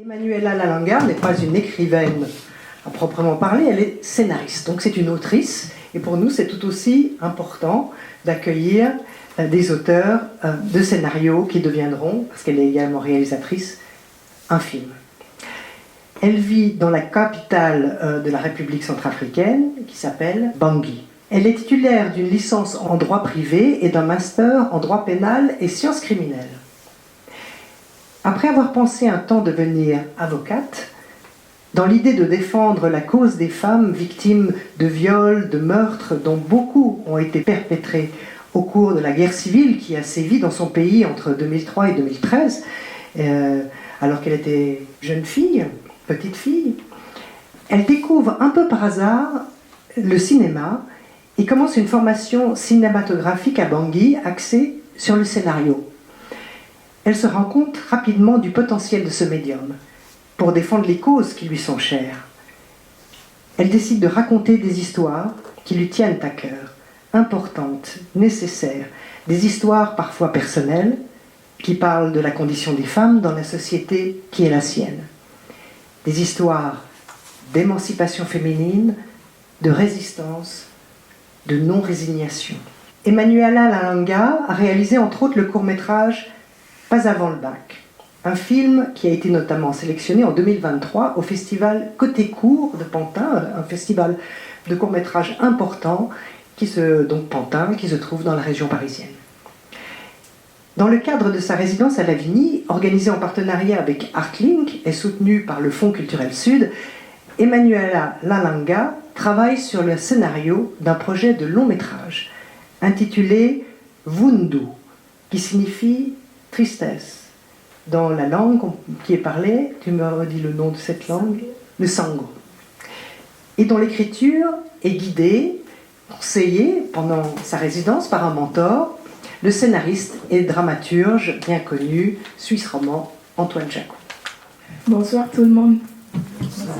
Emanuela Lalanga n'est pas une écrivaine à proprement parler, elle est scénariste. Donc c'est une autrice, et pour nous c'est tout aussi important d'accueillir des auteurs de scénarios qui deviendront, parce qu'elle est également réalisatrice, un film. Elle vit dans la capitale de la République centrafricaine, qui s'appelle Bangui. Elle est titulaire d'une licence en droit privé et d'un master en droit pénal et sciences criminelles. Après avoir pensé un temps devenir avocate, dans l'idée de défendre la cause des femmes victimes de viols, de meurtres, dont beaucoup ont été perpétrés au cours de la guerre civile qui a sévi dans son pays entre 2003 et 2013, alors qu'elle était jeune fille, petite fille, elle découvre un peu par hasard le cinéma et commence une formation cinématographique à Bangui axée sur le scénario. Elle se rend compte rapidement du potentiel de ce médium pour défendre les causes qui lui sont chères. Elle décide de raconter des histoires qui lui tiennent à cœur, importantes, nécessaires, des histoires parfois personnelles qui parlent de la condition des femmes dans la société qui est la sienne. Des histoires d'émancipation féminine, de résistance, de non-résignation. Emanuela Lalanga a réalisé entre autres le court-métrage « Pas avant le bac », un film qui a été notamment sélectionné en 2023 au festival Côté Court de Pantin, un festival de court-métrage important, donc Pantin, qui se trouve dans la région parisienne. Dans le cadre de sa résidence à Lavigny, organisée en partenariat avec Artlink et soutenue par le Fonds culturel Sud, Emanuela Lalanga travaille sur le scénario d'un projet de long-métrage intitulé Vundu, qui signifie tristesse. Dans la langue qui est parlée, tu me redis le nom de cette langue, le sango. Et dont l'écriture est guidée, conseillée pendant sa résidence par un mentor, le scénariste et dramaturge bien connu, suisse romand, Antoine Jacou. Bonsoir tout le monde. Bonsoir.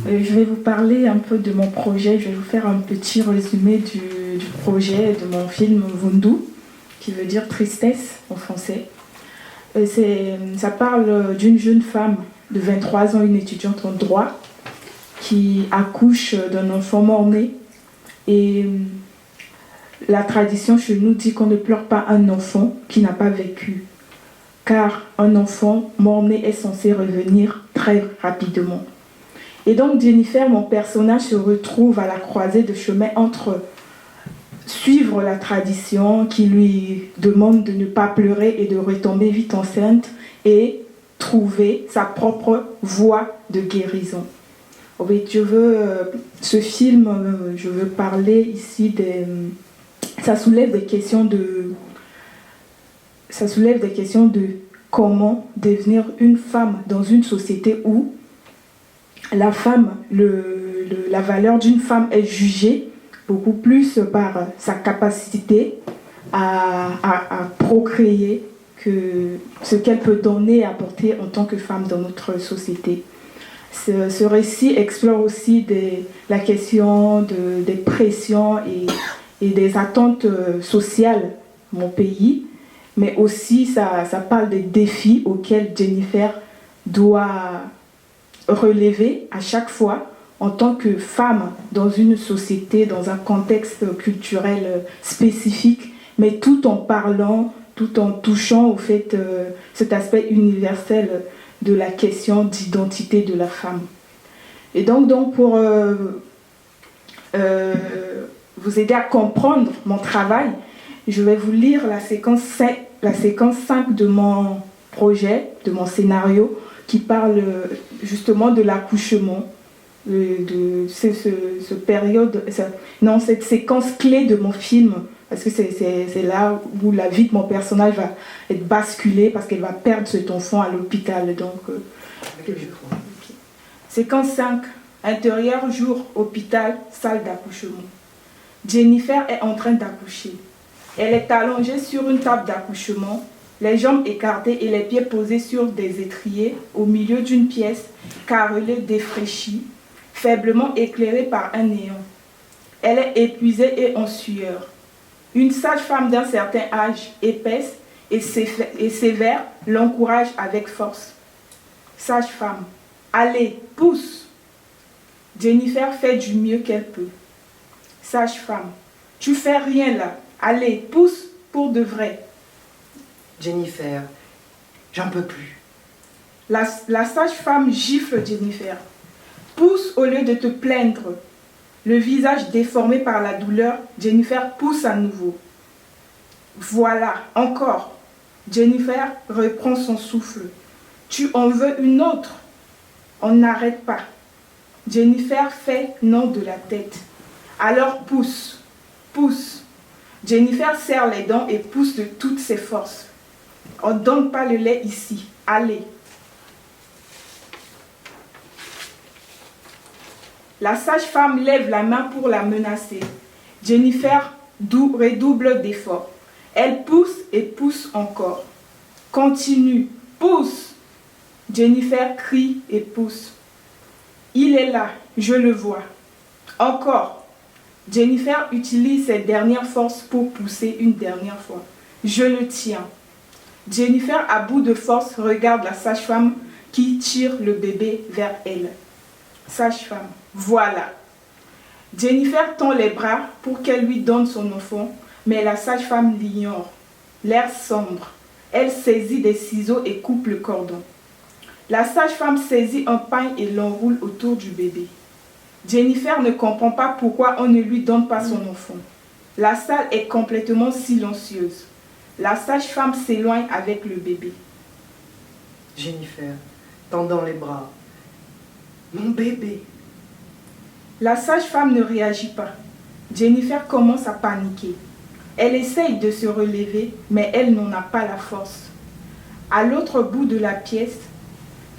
Je vais vous parler un peu de mon projet, je vais vous faire un petit résumé du projet de mon film Vundu, qui veut dire tristesse en français. Ça parle d'une jeune femme de 23 ans, une étudiante en droit, qui accouche d'un enfant mort-né. Et la tradition chez nous dit qu'on ne pleure pas un enfant qui n'a pas vécu, car un enfant mort-né est censé revenir très rapidement. Et donc Jennifer, mon personnage, se retrouve à la croisée de chemin entre suivre la tradition qui lui demande de ne pas pleurer et de retomber vite enceinte et trouver sa propre voie de guérison. Ce film, je veux parler ici ça soulève des questions de comment devenir une femme dans une société où la femme, la valeur d'une femme est jugée beaucoup plus par sa capacité à procréer que ce qu'elle peut donner et apporter en tant que femme dans notre société. Ce récit explore aussi la question des pressions et des attentes sociales de mon pays, mais aussi ça parle des défis auxquels Jennifer doit relever à chaque fois en tant que femme dans une société, dans un contexte culturel spécifique, mais tout en parlant, tout en touchant au fait cet aspect universel de la question d'identité de la femme. Et donc pour vous aider à comprendre mon travail, je vais vous lire la séquence 5 de mon projet, de mon scénario, qui parle justement de l'accouchement, cette séquence clé de mon film, parce que c'est là où la vie de mon personnage va être basculée, parce qu'elle va perdre cet enfant à l'hôpital. Donc, séquence 5, intérieur, jour, hôpital, salle d'accouchement. Jennifer est en train d'accoucher. Elle est allongée sur une table d'accouchement, les jambes écartées et les pieds posés sur des étriers au milieu d'une pièce carrelée défraîchie, faiblement éclairée par un néon. Elle est épuisée et en sueur. Une sage-femme d'un certain âge, épaisse et sévère, l'encourage avec force. Sage-femme, allez, pousse. Jennifer fait du mieux qu'elle peut. Sage-femme, tu fais rien là. Allez, pousse pour de vrai. Jennifer, j'en peux plus. La sage-femme gifle Jennifer. Pousse au lieu de te plaindre. Le visage déformé par la douleur, Jennifer pousse à nouveau. Voilà, encore. Jennifer reprend son souffle. Tu en veux une autre? On n'arrête pas. Jennifer fait non de la tête. Alors pousse, pousse. Jennifer serre les dents et pousse de toutes ses forces. On ne donne pas le lait ici. Allez. La sage-femme lève la main pour la menacer. Jennifer redouble d'efforts. Elle pousse et pousse encore. Continue, pousse. Jennifer crie et pousse. Il est là, je le vois. Encore. Jennifer utilise ses dernières forces pour pousser une dernière fois. Je le tiens. Jennifer, à bout de force, regarde la sage-femme qui tire le bébé vers elle. Sage-femme, voilà. Jennifer tend les bras pour qu'elle lui donne son enfant, mais la sage-femme l'ignore. L'air sombre. Elle saisit des ciseaux et coupe le cordon. La sage-femme saisit un pain et l'enroule autour du bébé. Jennifer ne comprend pas pourquoi on ne lui donne pas son enfant. La salle est complètement silencieuse. La sage-femme s'éloigne avec le bébé. Jennifer, tendant les bras. Mon bébé. La sage-femme ne réagit pas. Jennifer commence à paniquer. Elle essaye de se relever, mais elle n'en a pas la force. À l'autre bout de la pièce,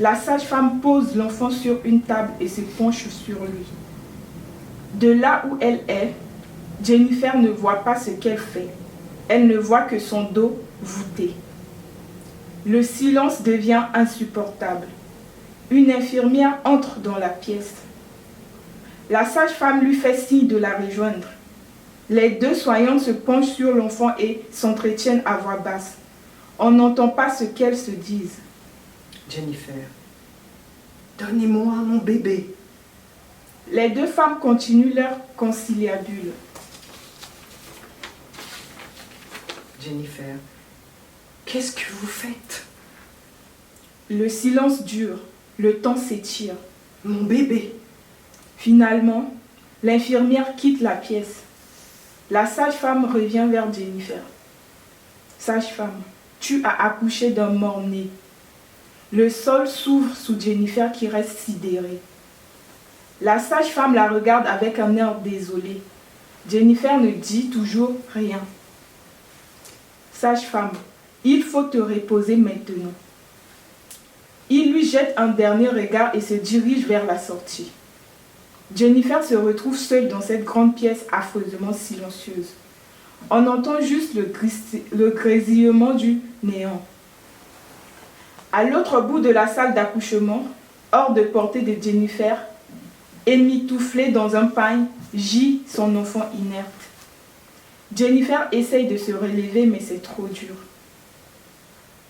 la sage-femme pose l'enfant sur une table et se penche sur lui. De là où elle est, Jennifer ne voit pas ce qu'elle fait. Elle ne voit que son dos voûté. Le silence devient insupportable. Une infirmière entre dans la pièce. La sage-femme lui fait signe de la rejoindre. Les deux soignantes se penchent sur l'enfant et s'entretiennent à voix basse. On n'entend pas ce qu'elles se disent. Jennifer, donnez-moi mon bébé. Les deux femmes continuent leur conciliabule. Jennifer, qu'est-ce que vous faites? Le silence dure, le temps s'étire. Mon bébé. Finalement, l'infirmière quitte la pièce. La sage-femme revient vers Jennifer. Sage-femme, tu as accouché d'un mort-né. Le sol s'ouvre sous Jennifer qui reste sidérée. La sage-femme la regarde avec un air désolé. Jennifer ne dit toujours rien. Sage-femme, il faut te reposer maintenant. Il lui jette un dernier regard et se dirige vers la sortie. Jennifer se retrouve seule dans cette grande pièce affreusement silencieuse. On entend juste le grésillement du néant. À l'autre bout de la salle d'accouchement, hors de portée de Jennifer, émitouflée dans un pagne, gît son enfant inerte. Jennifer essaye de se relever, mais c'est trop dur.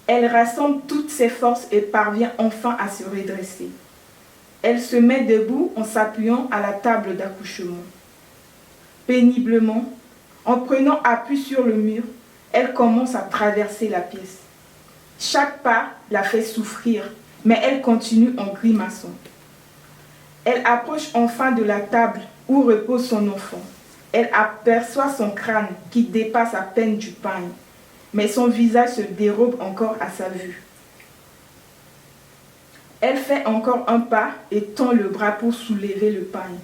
Elle rassemble toutes ses forces et parvient enfin à se redresser. Elle se met debout en s'appuyant à la table d'accouchement. Péniblement, en prenant appui sur le mur, elle commence à traverser la pièce. Chaque pas la fait souffrir, mais elle continue en grimaçant. Elle approche enfin de la table où repose son enfant. Elle aperçoit son crâne qui dépasse à peine du pagne, mais son visage se dérobe encore à sa vue. Elle fait encore un pas et tend le bras pour soulever le pagne.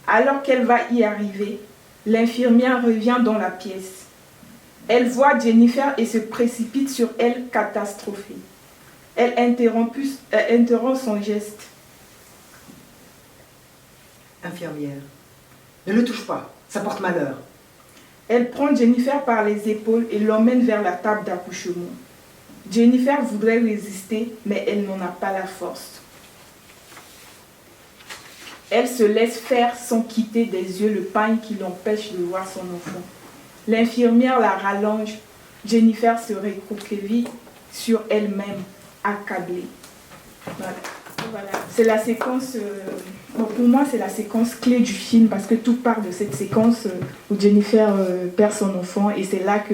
Alors qu'elle va y arriver, l'infirmière revient dans la pièce. Elle voit Jennifer et se précipite sur elle catastrophée. Elle interrompt son geste. Infirmière, ne le touche pas, ça porte malheur. Elle prend Jennifer par les épaules et l'emmène vers la table d'accouchement. Jennifer voudrait résister, mais elle n'en a pas la force. Elle se laisse faire sans quitter des yeux le pagne qui l'empêche de voir son enfant. L'infirmière la rallonge. Jennifer se recroqueville sur elle-même, accablée. Voilà. C'est la séquence, pour moi, c'est la séquence clé du film parce que tout part de cette séquence où Jennifer perd son enfant et c'est là que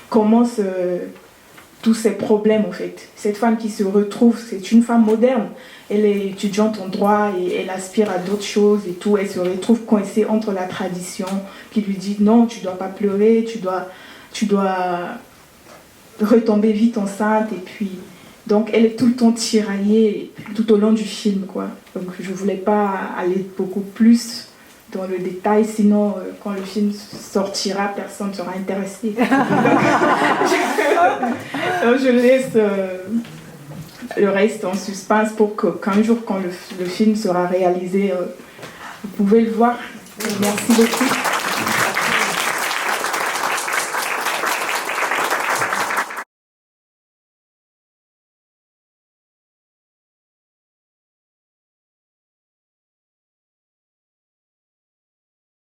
commencent tous ces problèmes en fait. Cette femme qui se retrouve, c'est une femme moderne. Elle est étudiante en droit et elle aspire à d'autres choses et tout. Elle se retrouve coincée entre la tradition qui lui dit non, tu dois pas pleurer, tu dois retomber vite enceinte et puis donc elle est tout le temps tiraillée tout au long du film quoi. Donc je voulais pas aller beaucoup plus dans le détail, sinon quand le film sortira, personne ne sera intéressé. Donc je laisse le reste en suspense pour qu'un jour, quand le film sera réalisé, vous pouvez le voir. Merci beaucoup.